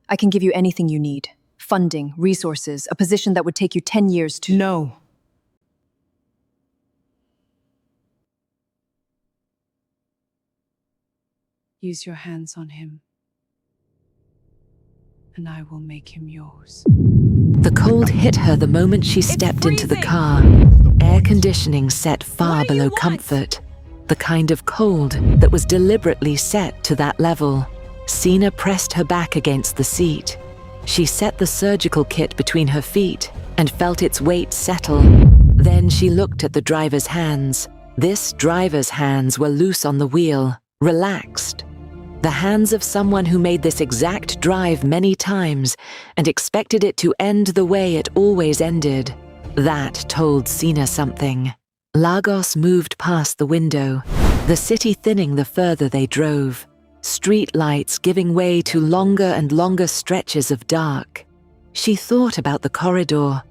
I can give you anything you need. Funding, resources, a position that would take you 10 years to— No. Use your hands on him, and I will make him yours. The cold hit her the moment she stepped into the car. Air conditioning set far below comfort. The kind of cold that was deliberately set to that level. Sina pressed her back against the seat. She set the surgical kit between her feet and felt its weight settle. Then she looked at the driver's hands. This driver's hands were loose on the wheel, relaxed. The hands of someone who made this exact drive many times and expected it to end the way it always ended. That told Sina something. Lagos moved past the window, the city thinning the further they drove. Street lights giving way to longer and longer stretches of dark. She thought about the corridor,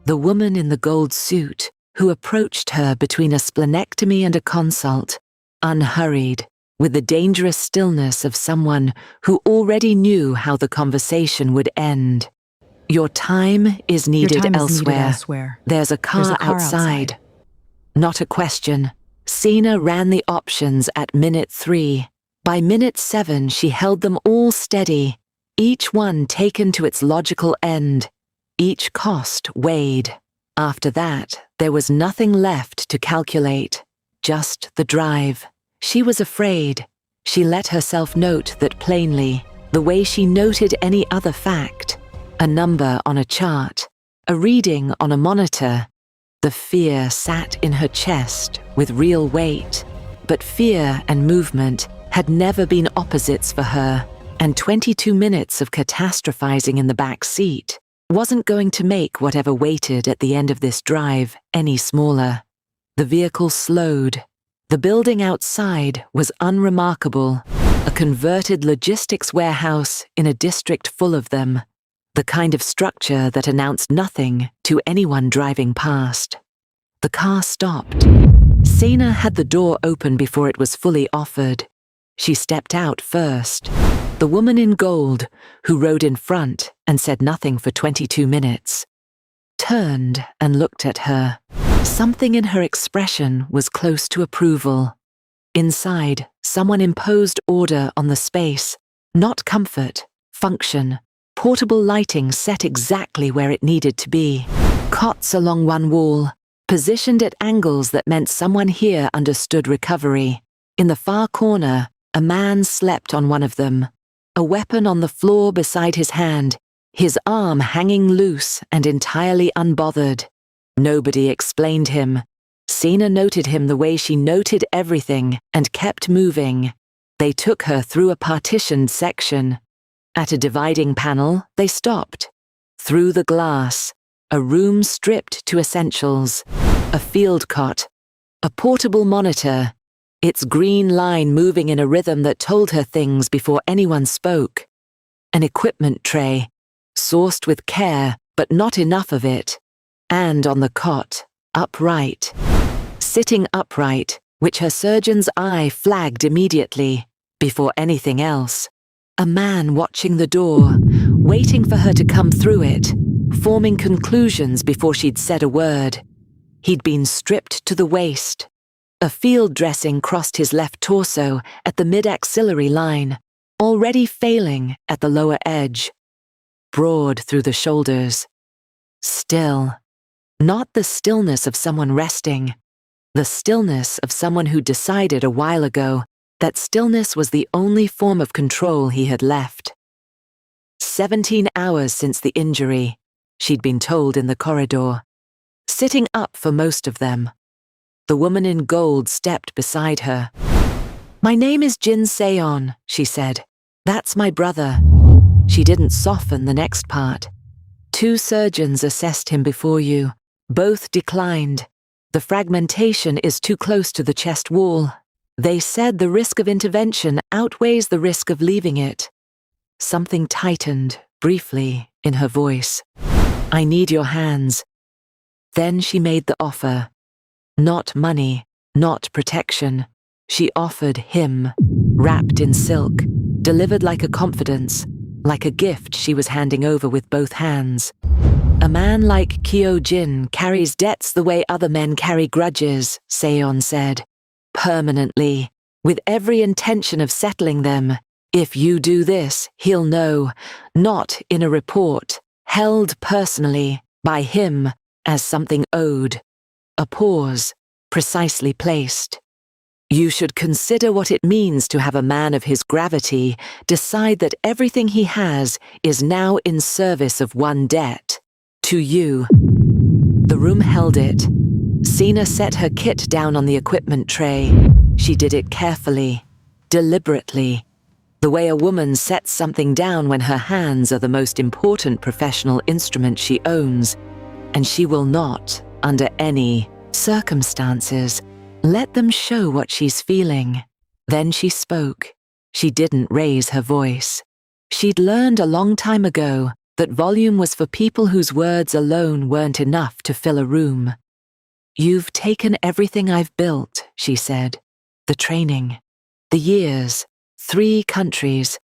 the woman in the gold suit who approached her between a splenectomy and a consult, unhurried, with the dangerous stillness of someone who already knew how the conversation would end. Your time is needed elsewhere. There's a car outside. Not a question. Sina ran the options at minute 3. By minute 7, she held them all steady, each one taken to its logical end. Each cost weighed. After that, there was nothing left to calculate, just the drive. She was afraid. She let herself note that plainly, the way she noted any other fact. A number on a chart, a reading on a monitor. The fear sat in her chest with real weight. But fear and movement had never been opposites for her, and 22 minutes of catastrophizing in the back seat wasn't going to make whatever waited at the end of this drive any smaller. The vehicle slowed. The building outside was unremarkable, a converted logistics warehouse in a district full of them, the kind of structure that announced nothing to anyone driving past. The car stopped. Sina had the door open before it was fully offered. She stepped out first. The woman in gold, who rode in front and said nothing for 22 minutes, turned and looked at her. Something in her expression was close to approval. Inside, someone imposed order on the space, not comfort, function. Portable lighting set exactly where it needed to be. Cots along one wall, positioned at angles that meant someone here understood recovery. In the far corner, a man slept on one of them, a weapon on the floor beside his hand, his arm hanging loose and entirely unbothered. Nobody explained him. Sina noted him the way she noted everything and kept moving. They took her through a partitioned section. At a dividing panel, they stopped. Through the glass, a room stripped to essentials, a field cot, a portable monitor, its green line moving in a rhythm that told her things before anyone spoke. An equipment tray, sourced with care, but not enough of it. And on the cot, upright. Sitting upright, which her surgeon's eye flagged immediately, before anything else. A man watching the door, waiting for her to come through it, forming conclusions before she'd said a word. He'd been stripped to the waist. A field dressing crossed his left torso at the mid-axillary line, already failing at the lower edge. Broad through the shoulders. Still. Not the stillness of someone resting. The stillness of someone who decided a while ago that stillness was the only form of control he had left. 17 hours since the injury, she'd been told in the corridor. Sitting up for most of them. The woman in gold stepped beside her. "My name is Jin Seon," she said. "That's my brother." She didn't soften the next part. "2 surgeons assessed him before you. Both declined. The fragmentation is too close to the chest wall. They said the risk of intervention outweighs the risk of leaving it." Something tightened, briefly, in her voice. "I need your hands." Then she made the offer. Not money, not protection. She offered him, wrapped in silk, delivered like a confidence, like a gift she was handing over with both hands. A man like Kyo-jin carries debts the way other men carry grudges, Seon said. Permanently, with every intention of settling them. If you do this, he'll know, not in a report, held personally, by him, as something owed. A pause, precisely placed. You should consider what it means to have a man of his gravity decide that everything he has is now in service of one debt. To you. The room held it. Sina set her kit down on the equipment tray. She did it carefully, deliberately, the way a woman sets something down when her hands are the most important professional instrument she owns, and she will not, under any circumstances, let them show what she's feeling. Then she spoke. She didn't raise her voice. She'd learned a long time ago that volume was for people whose words alone weren't enough to fill a room. You've taken everything I've built, she said. The training, the years, 3 countries,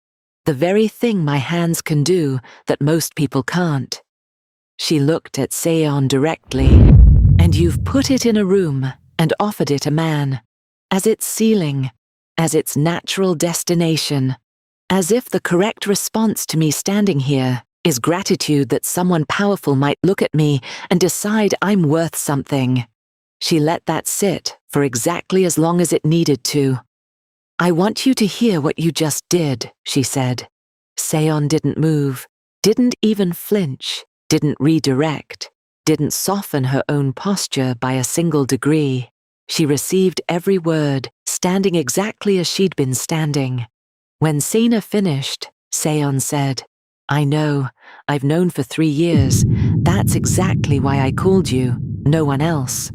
the very thing my hands can do that most people can't. She looked at Seon directly. And you've put it in a room and offered it a man, as its ceiling, as its natural destination, as if the correct response to me standing here is gratitude that someone powerful might look at me and decide I'm worth something. She let that sit for exactly as long as it needed to. I want you to hear what you just did, she said. Seon didn't move, didn't even flinch, didn't redirect, didn't soften her own posture by a single degree. She received every word, standing exactly as she'd been standing. When Sina finished, Seon said, I know, I've known for 3 years. That's exactly why I called you, no one else.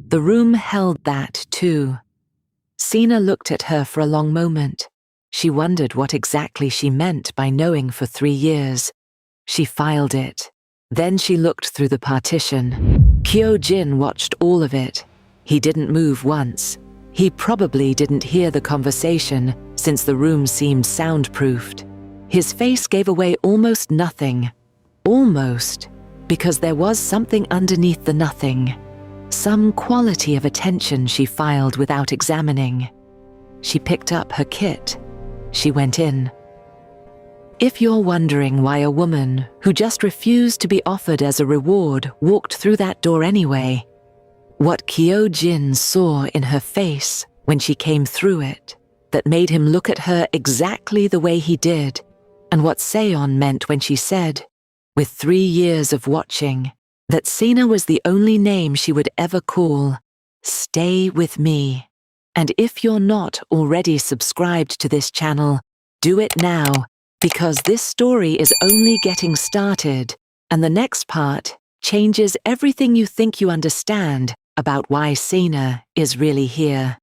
The room held that, too. Sina looked at her for a long moment. She wondered what exactly she meant by knowing for 3 years. She filed it. Then she looked through the partition. Kyo-jin watched all of it. He didn't move once. He probably didn't hear the conversation, since the room seemed soundproofed. His face gave away almost nothing. Almost, because there was something underneath the nothing. Some quality of attention she filed without examining. She picked up her kit. She went in. If you're wondering why a woman who just refused to be offered as a reward walked through that door anyway, what Kyo-jin saw in her face when she came through it, that made him look at her exactly the way he did, and what Seon meant when she said, with 3 years of watching, that Sina was the only name she would ever call, stay with me. And if you're not already subscribed to this channel, do it now, because this story is only getting started, and the next part changes everything you think you understand about why Sina is really here.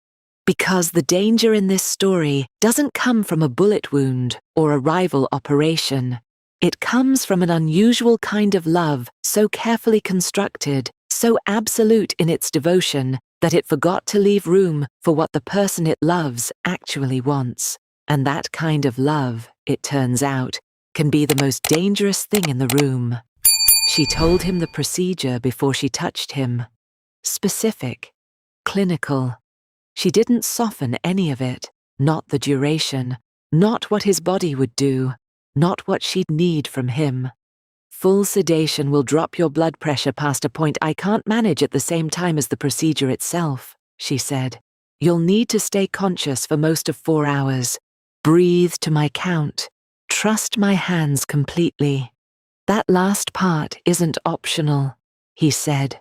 Because the danger in this story doesn't come from a bullet wound or a rival operation. It comes from an unusual kind of love, so carefully constructed, so absolute in its devotion, that it forgot to leave room for what the person it loves actually wants. And that kind of love, it turns out, can be the most dangerous thing in the room. She told him the procedure before she touched him. Specific, clinical. She didn't soften any of it, not the duration, not what his body would do, not what she'd need from him. Full sedation will drop your blood pressure past a point I can't manage at the same time as the procedure itself, she said. You'll need to stay conscious for most of 4 hours. Breathe to my count. Trust my hands completely. That last part isn't optional, he said.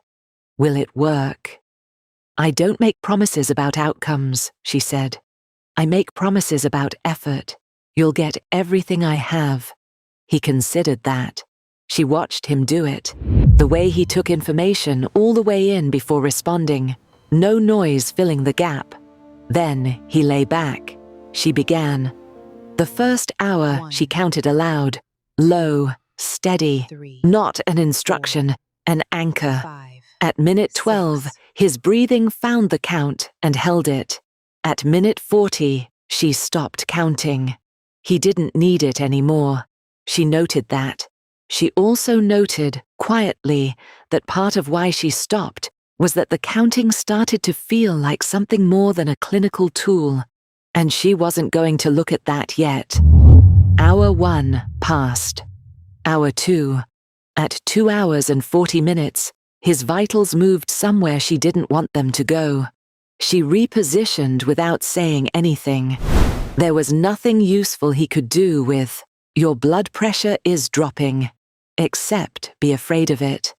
Will it work? I don't make promises about outcomes, she said. I make promises about effort. You'll get everything I have. He considered that. She watched him do it. The way he took information all the way in before responding. No noise filling the gap. Then he lay back. She began. The first hour 1, she counted aloud. Low, steady, 3, not an instruction, an anchor. 5. At minute 12, 6. his breathing found the count and held it. At minute 40, she stopped counting. He didn't need it anymore. She noted that. She also noted, quietly, that part of why she stopped was that the counting started to feel like something more than a clinical tool, and she wasn't going to look at that yet. Hour 1 passed. Hour 2. At 2 hours and 40 minutes, his vitals moved somewhere she didn't want them to go. She repositioned without saying anything. There was nothing useful he could do with, "Your blood pressure is dropping," except be afraid of it.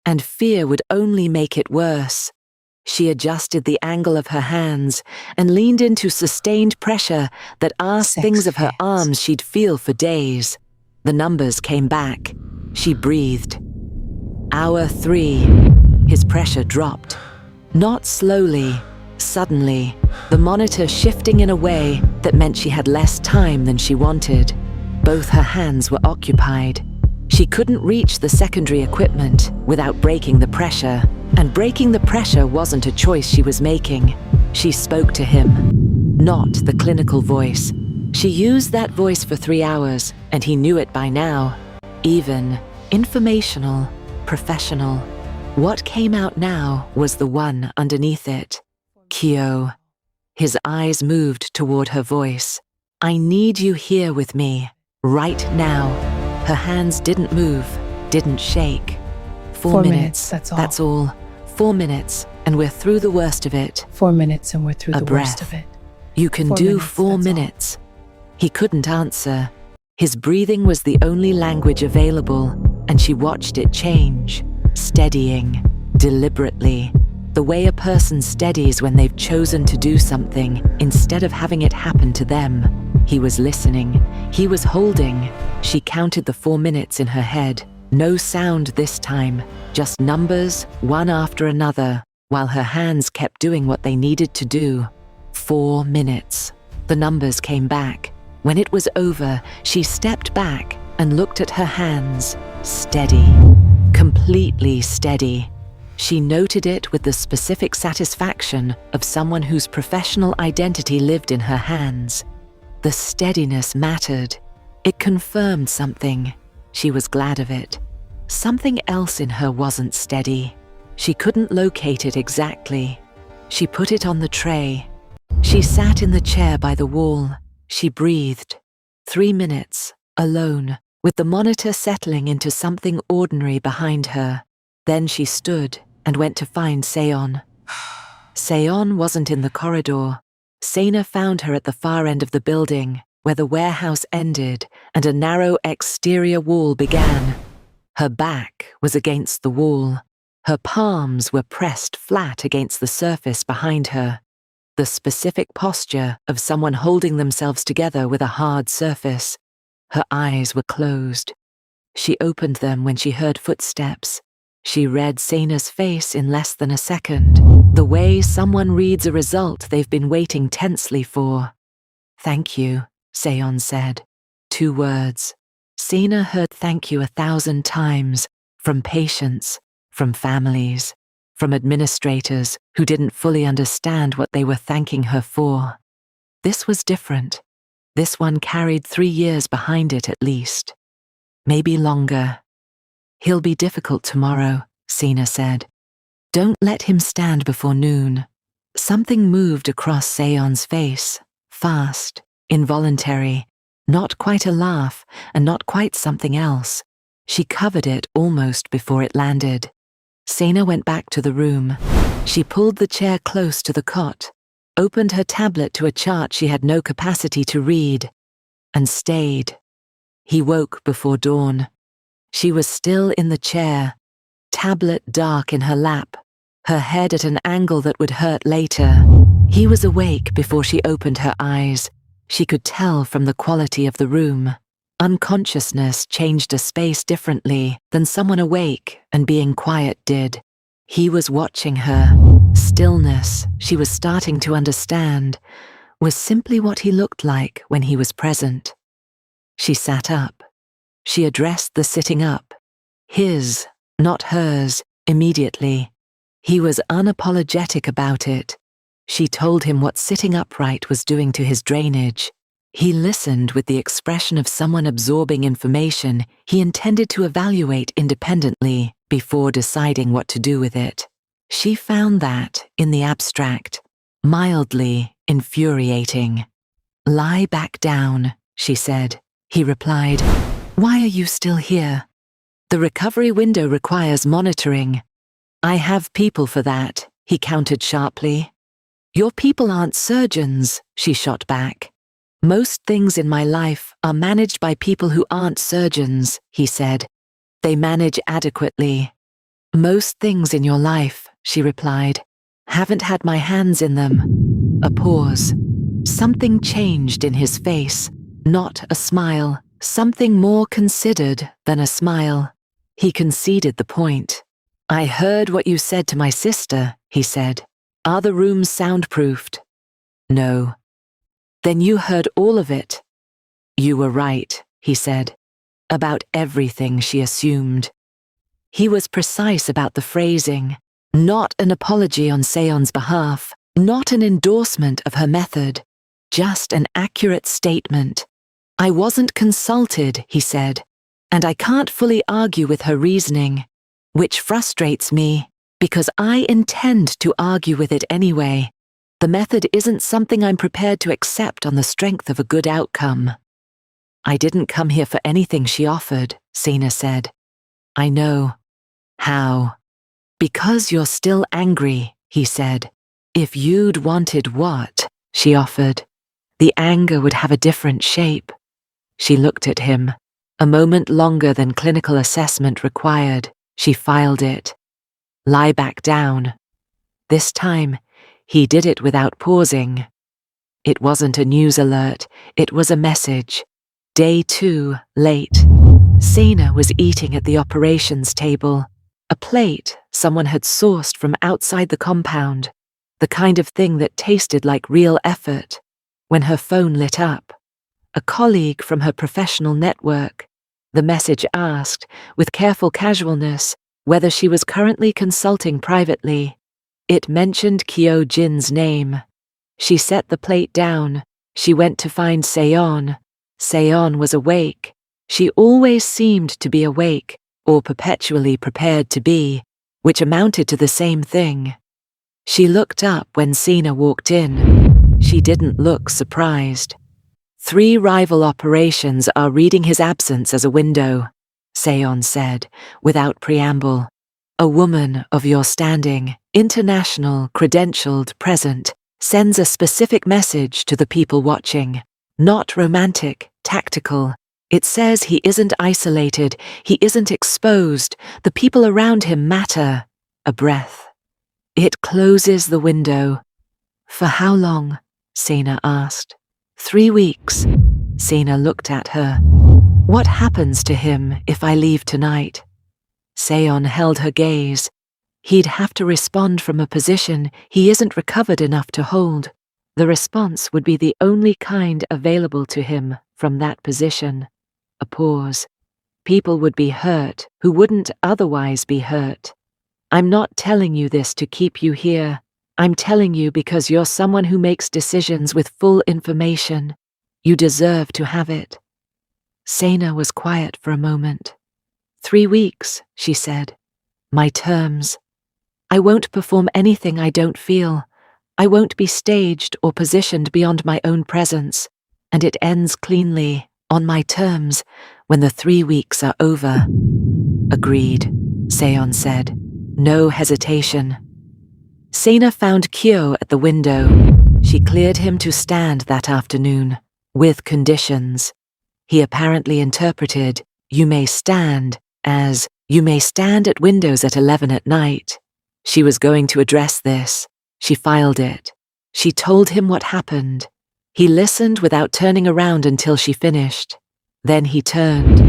And fear would only make it worse. She adjusted the angle of her hands and leaned into sustained pressure that asked things of her arms she'd feel for days. The numbers came back. She breathed. Hour 3. His pressure dropped. Not slowly, suddenly, the monitor shifting in a way that meant she had less time than she wanted. Both her hands were occupied. She couldn't reach the secondary equipment without breaking the pressure, and breaking the pressure wasn't a choice she was making. She spoke to him, not the clinical voice. She used that voice for 3 hours, and he knew it by now. Even, informational, professional. What came out now was the one underneath it. Kyo. His eyes moved toward her voice. "I need you here with me, right now." Her hands didn't move, didn't shake. 4 minutes, that's all. 4 minutes, and we're through the worst of it. 4 minutes and we're through the worst breath. of it. You can 4 do minutes, 4 that's all. minutes. He couldn't answer. His breathing was the only language available, and she watched it change, steadying, deliberately, the way a person steadies when they've chosen to do something instead of having it happen to them. He was listening. He was holding. She counted the 4 minutes in her head. No sound this time, just numbers, one after another, while her hands kept doing what they needed to do. 4 minutes. The numbers came back. When it was over, she stepped back and looked at her hands. Steady. Completely steady. She noted it with the specific satisfaction of someone whose professional identity lived in her hands. The steadiness mattered. It confirmed something. She was glad of it. Something else in her wasn't steady. She couldn't locate it exactly. She put it on the tray. She sat in the chair by the wall. She breathed. 3 minutes, alone, with the monitor settling into something ordinary behind her. Then she stood and went to find Seon. Seon wasn't in the corridor. Sena found her at the far end of the building, where the warehouse ended and a narrow exterior wall began. Her back was against the wall. Her palms were pressed flat against the surface behind her. The specific posture of someone holding themselves together with a hard surface. Her eyes were closed. She opened them when she heard footsteps. She read Sena's face in less than a second, the way someone reads a result they've been waiting tensely for. "Thank you," Seon said. 2 words. Sena heard thank you 1,000 times, from patients, from families, from administrators who didn't fully understand what they were thanking her for. This was different. This one carried 3 years behind it at least. Maybe longer. "He'll be difficult tomorrow," Sena said. "Don't let him stand before noon." Something moved across Seon's face, fast, involuntary, not quite a laugh and not quite something else. She covered it almost before it landed. Sena went back to the room. She pulled the chair close to the cot, opened her tablet to a chart she had no capacity to read, and stayed. He woke before dawn. She was still in the chair, tablet dark in her lap, her head at an angle that would hurt later. He was awake before she opened her eyes. She could tell from the quality of the room. Unconsciousness changed a space differently than someone awake and being quiet did. He was watching her. Stillness, she was starting to understand, was simply what he looked like when he was present. She sat up. She addressed the sitting up. His, not hers, immediately. He was unapologetic about it. She told him what sitting upright was doing to his drainage. He listened with the expression of someone absorbing information he intended to evaluate independently before deciding what to do with it. She found that, in the abstract, mildly infuriating. "Lie back down," she said. He replied, "Why are you still here? The recovery window requires monitoring." "I have people for that," he countered sharply. "Your people aren't surgeons," she shot back. "Most things in my life are managed by people who aren't surgeons," he said. "They manage adequately." "Most things in your life," she replied, "haven't had my hands in them." A pause. Something changed in his face, not a smile, something more considered than a smile. He conceded the point. "I heard what you said to my sister," he said. "Are the rooms soundproofed?" "No." "Then you heard all of it." "You were right," he said. "About everything," she assumed. He was precise about the phrasing, not an apology on Seon's behalf, not an endorsement of her method, just an accurate statement. "I wasn't consulted," he said, "and I can't fully argue with her reasoning, which frustrates me, because I intend to argue with it anyway. The method isn't something I'm prepared to accept on the strength of a good outcome." "I didn't come here for anything she offered," Sina said. "I know." "How?" "Because you're still angry," he said. "If you'd wanted what she offered, the anger would have a different shape." She looked at him. A moment longer than clinical assessment required, she filed it. "Lie back down." This time, he did it without pausing. It wasn't a news alert, it was a message. Day 2, late. Sina was eating at the operations table. A plate someone had sourced from outside the compound, the kind of thing that tasted like real effort, when her phone lit up. A colleague from her professional network. The message asked, with careful casualness, whether she was currently consulting privately. It mentioned Kyo Jin's name. She set the plate down. She went to find Seon. Seon was awake. She always seemed to be awake, or perpetually prepared to be, which amounted to the same thing. She looked up when Sina walked in. She didn't look surprised. 3 rival operations are reading his absence as a window, Seon said, without preamble. A woman of your standing, international, credentialed, present, sends a specific message to the people watching. Not romantic, tactical. It says he isn't isolated, he isn't exposed, the people around him matter. A breath. It closes the window. For how long? Sina asked. 3 weeks. Sina looked at her. What happens to him if I leave tonight? Seon held her gaze. He'd have to respond from a position he isn't recovered enough to hold. The response would be the only kind available to him from that position. A pause. People would be hurt who wouldn't otherwise be hurt. I'm not telling you this to keep you here. I'm telling you because you're someone who makes decisions with full information. You deserve to have it. Sena was quiet for a moment. 3 weeks, she said. My terms. I won't perform anything I don't feel. I won't be staged or positioned beyond my own presence. And it ends cleanly, on my terms, when the 3 weeks are over. Agreed, Seon said. No hesitation. Sena found Kyo at the window. She cleared him to stand that afternoon, with conditions. He apparently interpreted, you may stand, as, you may stand at windows at 11 at night. She was going to address this. She filed it. She told him what happened. He listened without turning around until she finished. Then he turned.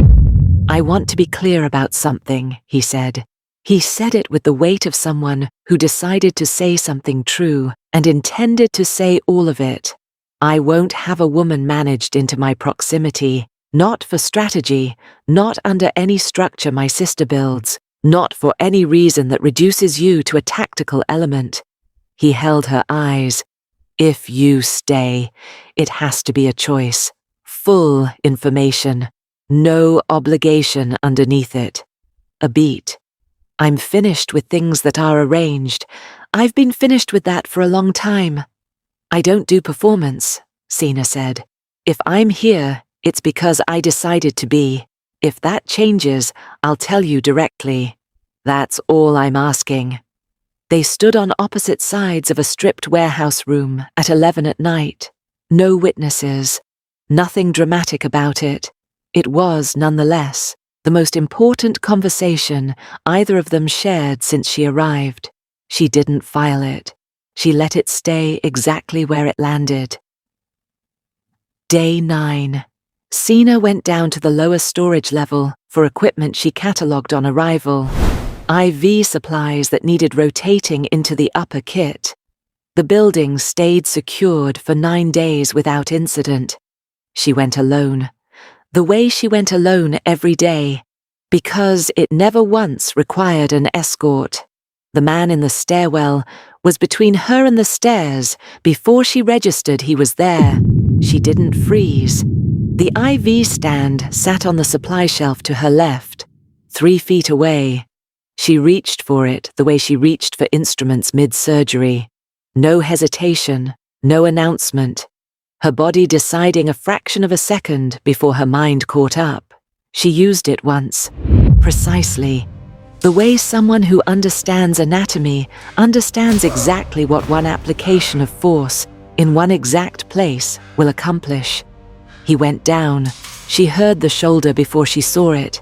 I want to be clear about something, he said. He said it with the weight of someone who decided to say something true and intended to say all of it. I won't have a woman managed into my proximity, not for strategy, not under any structure my sister builds, not for any reason that reduces you to a tactical element. He held her eyes. If you stay, it has to be a choice. Full information. No obligation underneath it. A beat. I'm finished with things that are arranged. I've been finished with that for a long time. I don't do performance, Sina said. If I'm here, it's because I decided to be. If that changes, I'll tell you directly. That's all I'm asking. They stood on opposite sides of a stripped warehouse room at 11 at night. No witnesses. Nothing dramatic about it. It was, nonetheless, the most important conversation either of them shared since she arrived. She didn't file it. She let it stay exactly where it landed. Day 9. Sina went down to the lower storage level for equipment she catalogued on arrival. IV supplies that needed rotating into the upper kit. The building stayed secured for 9 days without incident. She went alone. The way she went alone every day, because it never once required an escort. The man in the stairwell was between her and the stairs before she registered he was there. She didn't freeze. The IV stand sat on the supply shelf to her left, 3 feet away. She reached for it the way she reached for instruments mid-surgery. No hesitation, no announcement. Her body deciding a fraction of a second before her mind caught up. She used it once. Precisely. The way someone who understands anatomy understands exactly what one application of force in one exact place will accomplish. He went down. She heard the shoulder before she saw it.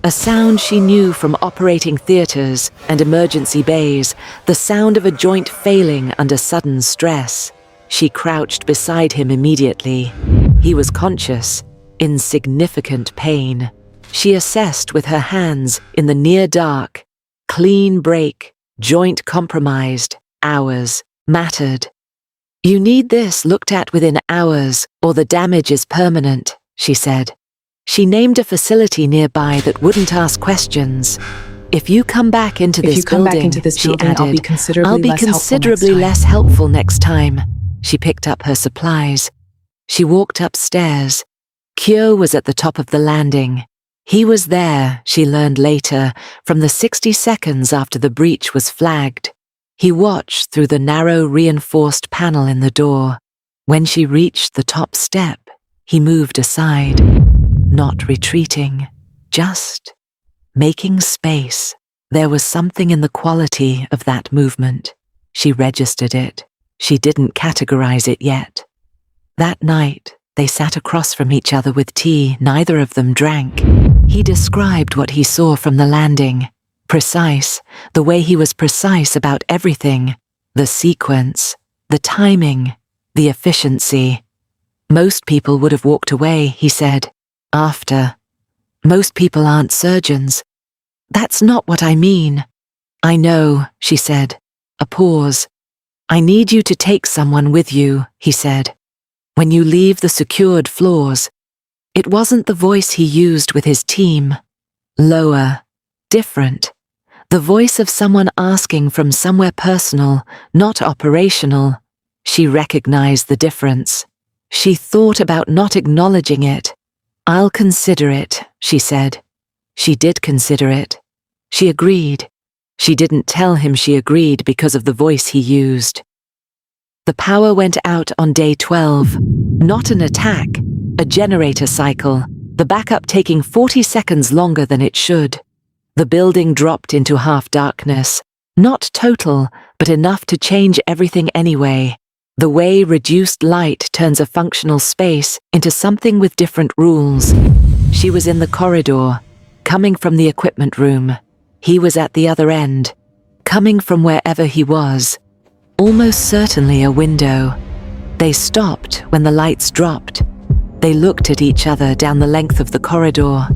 A sound she knew from operating theaters and emergency bays, the sound of a joint failing under sudden stress. She crouched beside him immediately. He was conscious, in significant pain. She assessed with her hands in the near dark. Clean break, joint compromised, hours, mattered. You need this looked at within hours, or the damage is permanent, she said. She named a facility nearby that wouldn't ask questions. If you come back into this building, she added, I'll be considerably less helpful next time. She picked up her supplies. She walked upstairs. Kyo was at the top of the landing. He was there, she learned later, from the 60 seconds after the breach was flagged. He watched through the narrow reinforced panel in the door. When she reached the top step, he moved aside, not retreating, just making space. There was something in the quality of that movement. She registered it. She didn't categorize it yet. That night, they sat across from each other with tea neither of them drank. He described what he saw from the landing. Precise, the way he was precise about everything. The sequence, the timing, the efficiency. Most people would have walked away, he said. After. Most people aren't surgeons. That's not what I mean. I know, she said. A pause. I need you to take someone with you, he said. When you leave the secured floors. It wasn't the voice he used with his team. Lower. Different. The voice of someone asking from somewhere personal, not operational. She recognized the difference. She thought about not acknowledging it. I'll consider it, she said. She did consider it. She agreed. She didn't tell him she agreed because of the voice he used. The power went out on day 12. Not an attack, a generator cycle, the backup taking 40 seconds longer than it should. The building dropped into half-darkness. Not total, but enough to change everything anyway. The way reduced light turns a functional space into something with different rules. She was in the corridor, coming from the equipment room. He was at the other end, coming from wherever he was. Almost certainly a window. They stopped when the lights dropped. They looked at each other down the length of the corridor,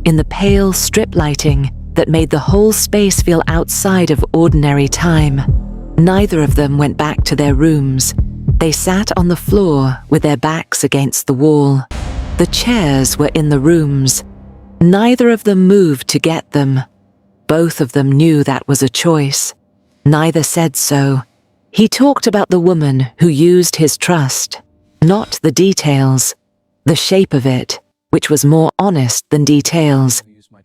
in the pale strip lighting that made the whole space feel outside of ordinary time. Neither of them went back to their rooms. They sat on the floor with their backs against the wall. The chairs were in the rooms. Neither of them moved to get them. Both of them knew that was a choice. Neither said so. He talked about the woman who used his trust, not the details, the shape of it, which was more honest than details.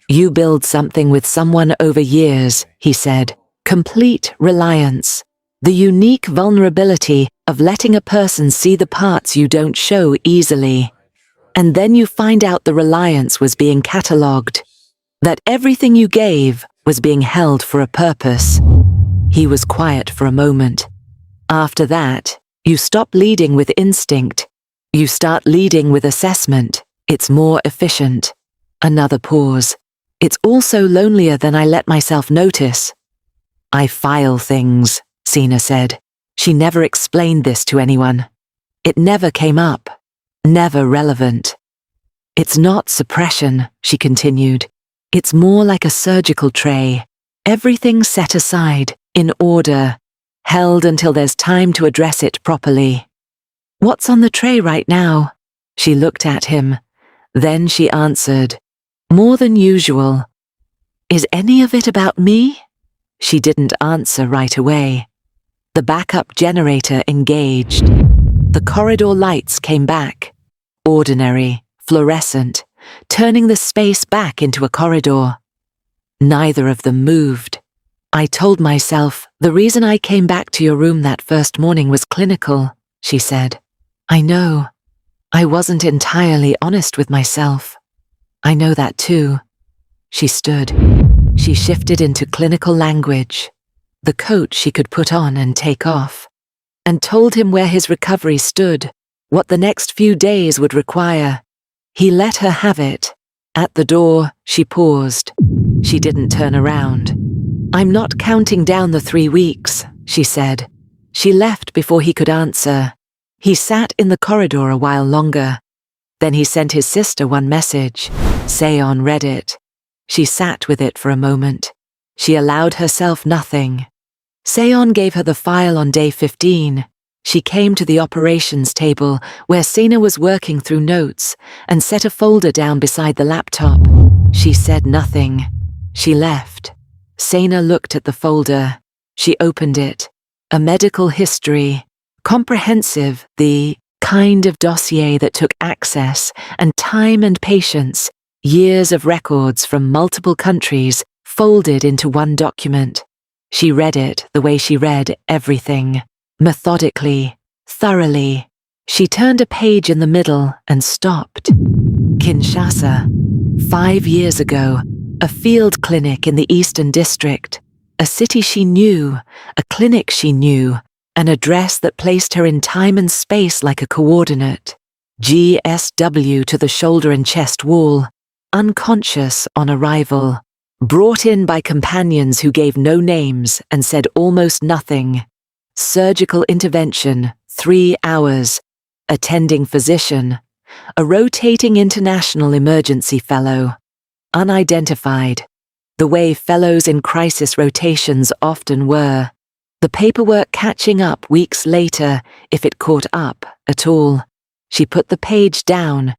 You build something with someone over years, he said. Complete reliance. The unique vulnerability of letting a person see the parts you don't show easily. And then you find out the reliance was being catalogued, that everything you gave was being held for a purpose. He was quiet for a moment. After that, you stop leading with instinct. You start leading with assessment. It's more efficient. Another pause. It's also lonelier than I let myself notice. I file things, Sina said. She never explained this to anyone. It never came up. Never relevant. It's not suppression, she continued. It's more like a surgical tray. Everything set aside, in order, held until there's time to address it properly. What's on the tray right now? She looked at him. Then she answered, more than usual. Is any of it about me? She didn't answer right away. The backup generator engaged. The corridor lights came back. Ordinary, fluorescent, turning the space back into a corridor. Neither of them moved. I told myself the reason I came back to your room that first morning was clinical, she said. I know. I wasn't entirely honest with myself. I know that too. She stood. She shifted into clinical language, the coat she could put on and take off, and told him where his recovery stood, what the next few days would require. He let her have it. At the door, she paused. She didn't turn around. I'm not counting down the 3 weeks, she said. She left before he could answer. He sat in the corridor a while longer. Then he sent his sister one message. Seon read it. She sat with it for a moment. She allowed herself nothing. Seon gave her the file on day 15. She came to the operations table where Sina was working through notes and set a folder down beside the laptop. She said nothing. She left. Sina looked at the folder. She opened it. A medical history. Comprehensive, the kind of dossier that took access and time and patience, years of records from multiple countries folded into one document. She read it the way she read everything, methodically, thoroughly. She turned a page in the middle and stopped. Kinshasa. 5 years ago, a field clinic in the Eastern District, a city she knew, a clinic she knew, an address that placed her in time and space like a coordinate. GSW to the shoulder and chest wall, unconscious on arrival, brought in by companions who gave no names and said almost nothing. Surgical intervention, 3 hours, attending physician, a rotating international emergency fellow, unidentified, the way fellows in crisis rotations often were. The paperwork catching up weeks later, if it caught up at all. She put the page down.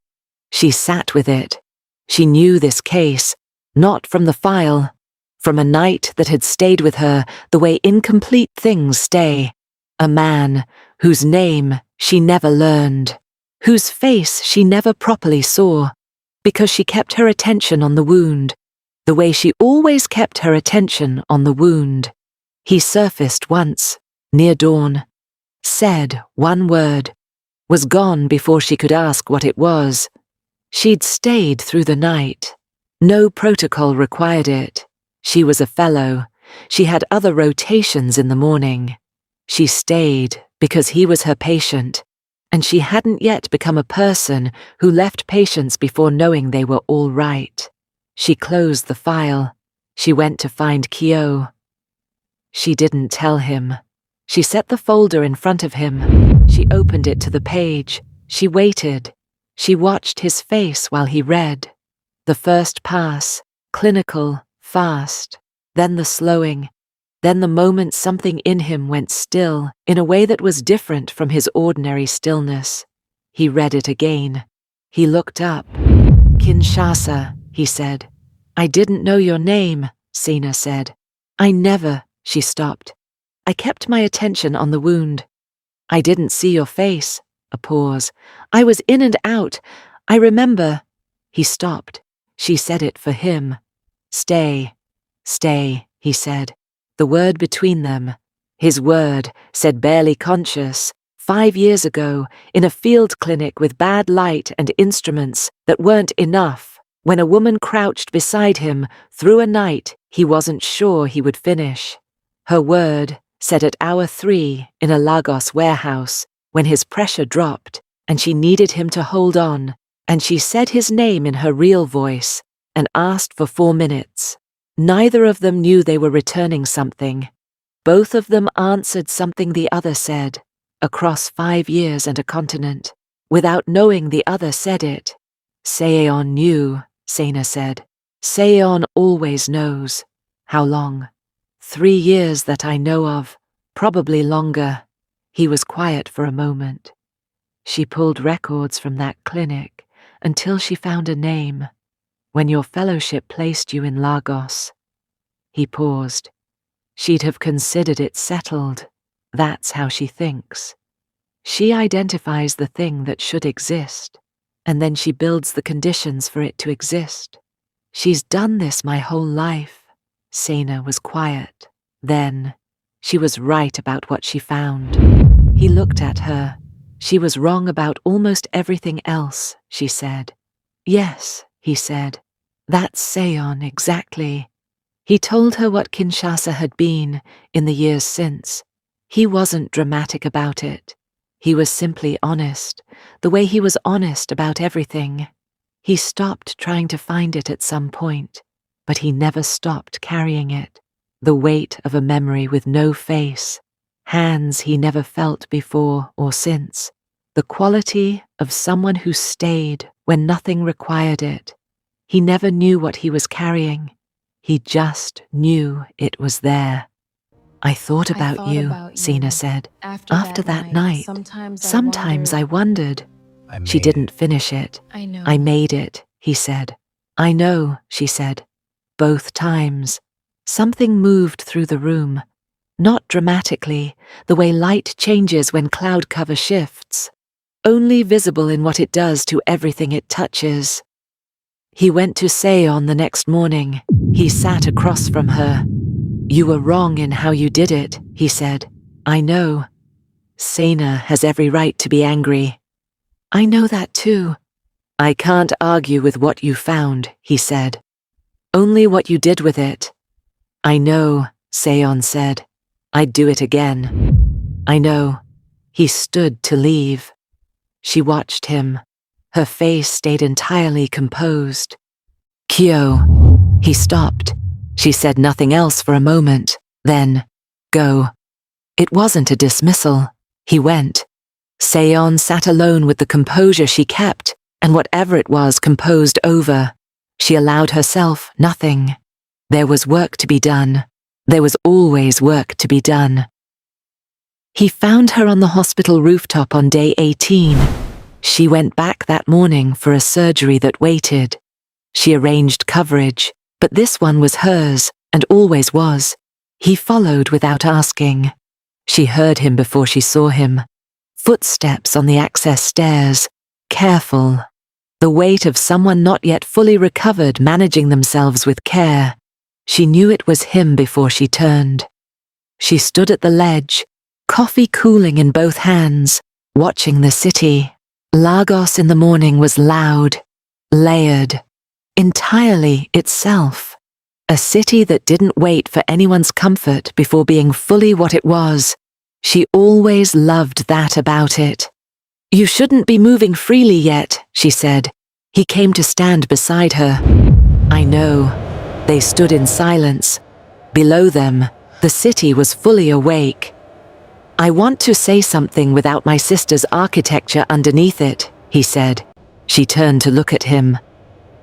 She sat with it. She knew this case, not from the file, from a night that had stayed with her the way incomplete things stay. A man whose name she never learned, whose face she never properly saw, because she kept her attention on the wound, the way she always kept her attention on the wound. He surfaced once, near dawn, said one word, was gone before she could ask what it was. She'd stayed through the night. No protocol required it. She was a fellow. She had other rotations in the morning. She stayed because he was her patient, and she hadn't yet become a person who left patients before knowing they were all right. She closed the file. She went to find Kyo. She didn't tell him. She set the folder in front of him. She opened it to the page. She waited. She watched his face while he read. The first pass, clinical, fast. Then the slowing. Then the moment something in him went still in a way that was different from his ordinary stillness. He read it again. He looked up. Kinshasa, he said. I didn't know your name, Sina said. I never. She stopped. I kept my attention on the wound. I didn't see your face. A pause. I was in and out. I remember. He stopped. She said it for him. Stay. Stay, he said. The word between them. His word, said barely conscious, 5 years ago, in a field clinic with bad light and instruments that weren't enough, when a woman crouched beside him through a night he wasn't sure he would finish. Her word, said at hour 3 in a Lagos warehouse, when his pressure dropped and she needed him to hold on, and she said his name in her real voice and asked for 4 minutes. Neither of them knew they were returning something. Both of them answered something the other said, across 5 years and a continent, without knowing the other said it. Seon knew, Sana said. Seon always knows. How long? 3 years that I know of, probably longer. He was quiet for a moment. She pulled records from that clinic until she found a name. When your fellowship placed you in Lagos. He paused. She'd have considered it settled. That's how she thinks. She identifies the thing that should exist, and then she builds the conditions for it to exist. She's done this my whole life. Sana was quiet. Then, she was right about what she found. He looked at her. She was wrong about almost everything else, she said. Yes, he said. That's Seon exactly. He told her what Kinshasa had been in the years since. He wasn't dramatic about it. He was simply honest, the way he was honest about everything. He stopped trying to find it at some point, but he never stopped carrying it. The weight of a memory with no face, hands he never felt before or since. The quality of someone who stayed when nothing required it. He never knew what he was carrying. He just knew it was there. I thought about you, Sina said. After that night, sometimes I wondered. She didn't finish it. I made it, he said. I know, she said. Both times. Something moved through the room. Not dramatically, the way light changes when cloud cover shifts. Only visible in what it does to everything it touches. He went to Seon the next morning. He sat across from her. You were wrong in how you did it, he said. I know. Sana has every right to be angry. I know that too. I can't argue with what you found, he said. Only what you did with it. I know, Seon said. I'd do it again. I know. He stood to leave. She watched him. Her face stayed entirely composed. Kyo. He stopped. She said nothing else for a moment. Then, go. It wasn't a dismissal. He went. Seon sat alone with the composure she kept, and whatever it was composed over. She allowed herself nothing. There was work to be done. There was always work to be done. He found her on the hospital rooftop on day 18. She went back that morning for a surgery that waited. She arranged coverage, but this one was hers, and always was. He followed without asking. She heard him before she saw him. Footsteps on the access stairs, careful. The weight of someone not yet fully recovered managing themselves with care. She knew it was him before she turned. She stood at the ledge, coffee cooling in both hands, watching the city. Lagos in the morning was loud, layered, entirely itself. A city that didn't wait for anyone's comfort before being fully what it was. She always loved that about it. You shouldn't be moving freely yet, she said. He came to stand beside her. I know. They stood in silence. Below them, the city was fully awake. I want to say something without my sister's architecture underneath it, he said. She turned to look at him.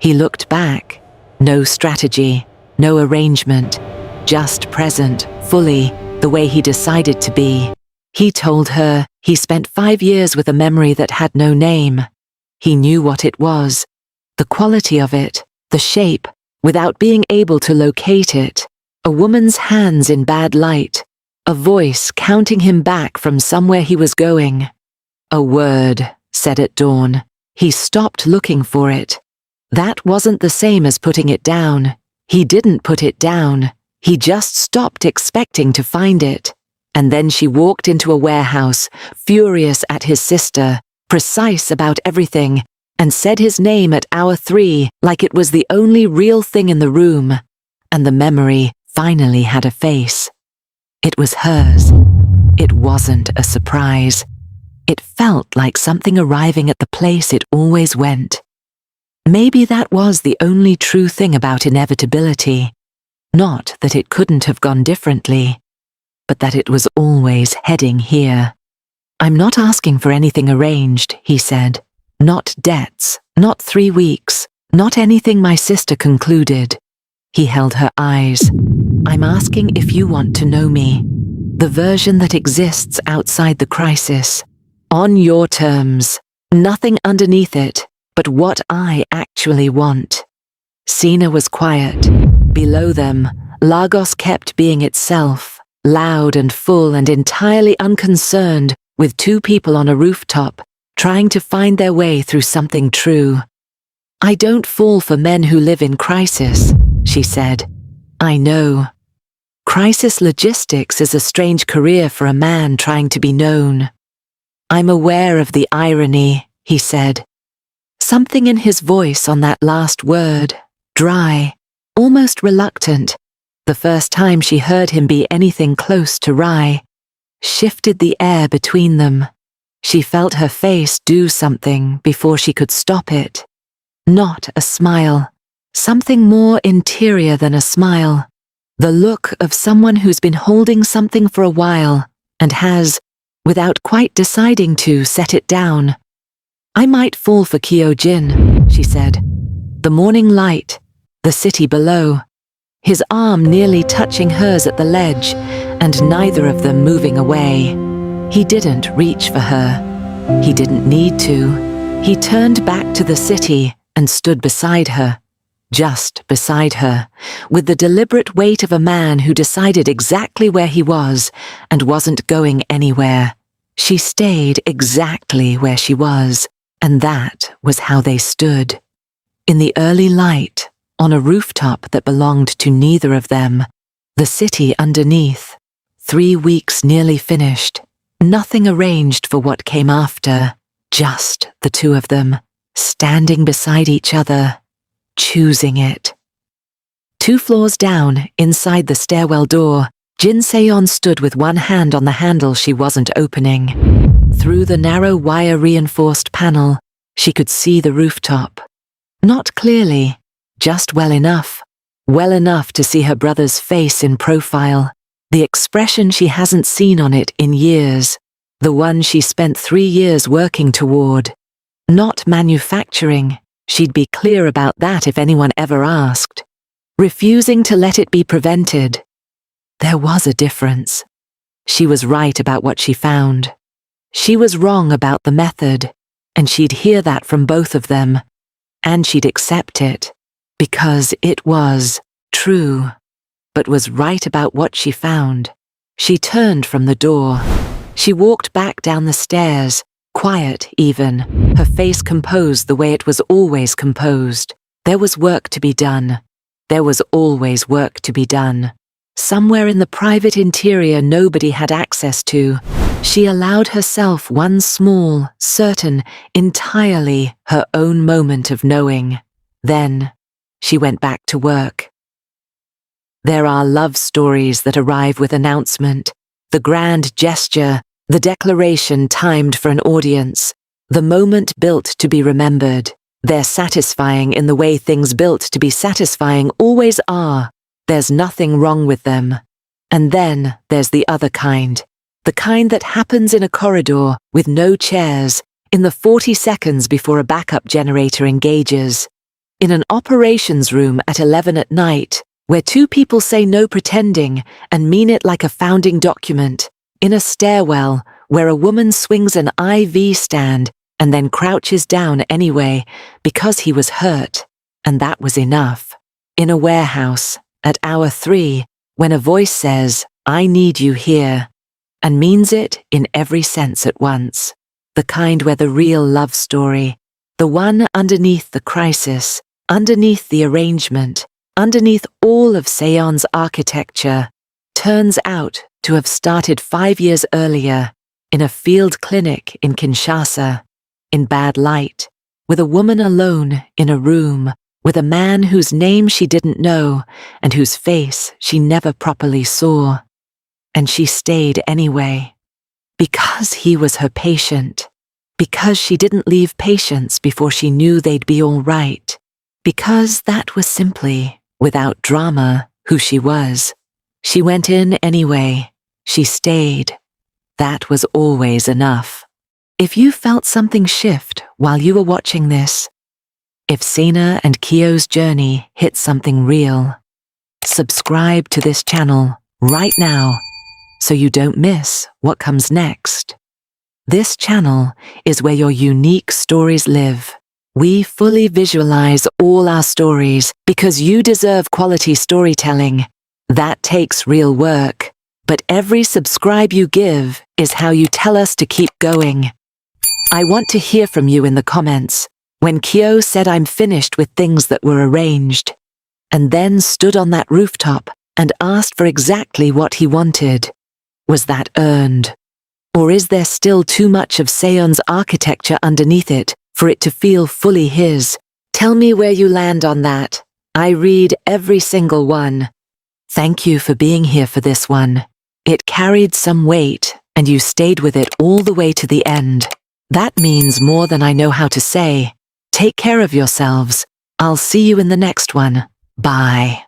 He looked back. No strategy, no arrangement, just present, fully, the way he decided to be. He told her he spent 5 years with a memory that had no name. He knew what it was, the quality of it, the shape, without being able to locate it. A woman's hands in bad light, a voice counting him back from somewhere he was going. A word, said at dawn. He stopped looking for it. That wasn't the same as putting it down. He didn't put it down. He just stopped expecting to find it. And then she walked into a warehouse, furious at his sister, precise about everything, and said his name at hour 3 like it was the only real thing in the room. And the memory finally had a face. It was hers. It wasn't a surprise. It felt like something arriving at the place it always went. Maybe that was the only true thing about inevitability. Not that it couldn't have gone differently, but that it was always heading here. I'm not asking for anything arranged, he said. Not debts, not 3 weeks, not anything my sister concluded. He held her eyes. I'm asking if you want to know me. The version that exists outside the crisis. On your terms. Nothing underneath it, but what I actually want. Sina was quiet. Below them, Lagos kept being itself, loud and full and entirely unconcerned, with 2 people on a rooftop, trying to find their way through something true. I don't fall for men who live in crisis, she said. I know. Crisis logistics is a strange career for a man trying to be known. I'm aware of the irony, he said. Something in his voice on that last word, dry, almost reluctant, the first time she heard him be anything close to wry, shifted the air between them. She felt her face do something before she could stop it. Not a smile. Something more interior than a smile. The look of someone who's been holding something for a while and has, without quite deciding to, set it down. I might fall for Kyojin, she said. The morning light, the city below. His arm nearly touching hers at the ledge, and neither of them moving away. He didn't reach for her. He didn't need to. He turned back to the city and stood beside her. Just beside her, with the deliberate weight of a man who decided exactly where he was and wasn't going anywhere. She stayed exactly where she was, and that was how they stood. In the early light, on a rooftop that belonged to neither of them, the city underneath, 3 weeks nearly finished, nothing arranged for what came after, just the 2 of them, standing beside each other, choosing it. 2 floors down, inside the stairwell door, Jin Seon stood with one hand on the handle she wasn't opening. Through the narrow wire-reinforced panel, she could see the rooftop. Not clearly, just well enough to see her brother's face in profile, the expression she hasn't seen on it in years, the one she spent 3 years working toward. Not manufacturing, she'd be clear about that if anyone ever asked. Refusing to let it be prevented. There was a difference. She was right about what she found. She was wrong about the method, and she'd hear that from both of them, and she'd accept it, because it was true, but was right about what she found. She turned from the door. She walked back down the stairs, quiet even, her face composed the way it was always composed. There was work to be done. There was always work to be done. Somewhere in the private interior nobody had access to, she allowed herself one small, certain, entirely her own moment of knowing. Then, she went back to work. There are love stories that arrive with announcement, the grand gesture, the declaration timed for an audience, the moment built to be remembered. They're satisfying in the way things built to be satisfying always are. There's nothing wrong with them. And then there's the other kind. The kind that happens in a corridor with no chairs, in the 40 seconds before a backup generator engages. In an operations room at 11 at night, where 2 people say no pretending and mean it like a founding document. In a stairwell, where a woman swings an IV stand and then crouches down anyway, because he was hurt, and that was enough. In a warehouse, at hour 3, when a voice says, I need you here, and means it in every sense at once. The kind where the real love story, the one underneath the crisis, underneath the arrangement, underneath all of Seon's architecture, turns out to have started 5 years earlier in a field clinic in Kinshasa, in bad light, with a woman alone in a room, with a man whose name she didn't know and whose face she never properly saw. And she stayed anyway, because he was her patient, because she didn't leave patients before she knew they'd be all right, because that was simply, without drama, who she was. She went in anyway. She stayed. That was always enough. If you felt something shift while you were watching this, if Sena and Kyo's journey hit something real, subscribe to this channel right now so you don't miss what comes next. This channel is where your unique stories live. We fully visualize all our stories because you deserve quality storytelling. That takes real work, but every subscribe you give is how you tell us to keep going. I want to hear from you in the comments. When Kyo said I'm finished with things that were arranged, and then stood on that rooftop and asked for exactly what he wanted, was that earned? Or is there still too much of Seon's architecture underneath it for it to feel fully his? Tell me where you land on that. I read every single one. Thank you for being here for this one. It carried some weight, and you stayed with it all the way to the end. That means more than I know how to say. Take care of yourselves. I'll see you in the next one. Bye.